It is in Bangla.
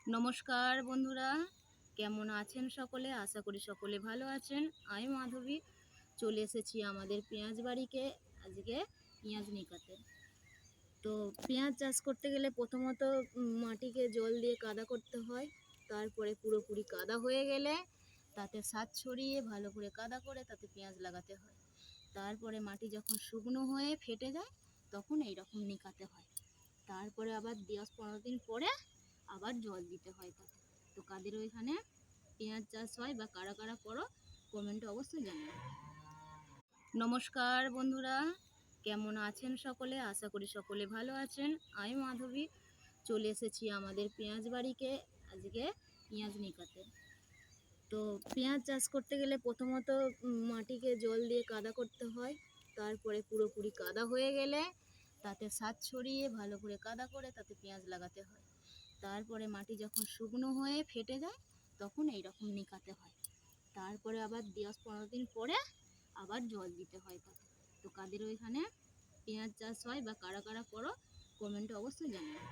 নমস্কার বন্ধুরা, কেমন আছেন সকলে? আশা করি সকলে ভালো আছেন। আমি মাধবী চলে এসেছি আমাদের পেঁয়াজ বাড়িকে আজকে পেঁয়াজ নিকাতে। তো পেঁয়াজ চাষ করতে গেলে প্রথমত মাটিকে জল দিয়ে কাদা করতে হয়। তারপরে পুরোপুরি কাদা হয়ে গেলে তাতে সার ছড়িয়ে ভালো করে কাদা করে তাতে পেঁয়াজ লাগাতে হয়। তারপরে মাটি যখন শুকনো হয়ে ফেটে যায় তখন এইরকম নিকাতে হয়। তারপরে আবার 10-15 দিন পরে আবার জল দিতে হয় তাতে। তো কাদের ওইখানে পেঁয়াজ চাষ হয় বা কারা কারা করো কমেন্টে অবশ্যই জানাবেন। নমস্কার বন্ধুরা, কেমন আছেন সকলে? আশা করি সকলে ভালো আছেন। আমি মাধবী চলে এসেছি আমাদের পেঁয়াজ বাড়িকে আজকে পেঁয়াজ নিকাতে। তো পেঁয়াজ চাষ করতে গেলে প্রথমত মাটিকে জল দিয়ে কাদা করতে হয়। তারপরে পুরোপুরি কাদা হয়ে গেলে তাতে সার ছড়িয়ে ভালো করে কাদা করে তাতে পেঁয়াজ লাগাতে হয়। তারপরে মাটি যখন শুকনো হয়ে ফেটে যায় তখন এইরকম নিকাতে হয়। তারপরে আবার 10-15 দিন পরে আবার জল দিতে হয় তাতে। তো কাদের ওইখানে পেঁয়াজ চাষ হয় বা কারা কারা করো কমেন্টে অবশ্যই জানাবেন।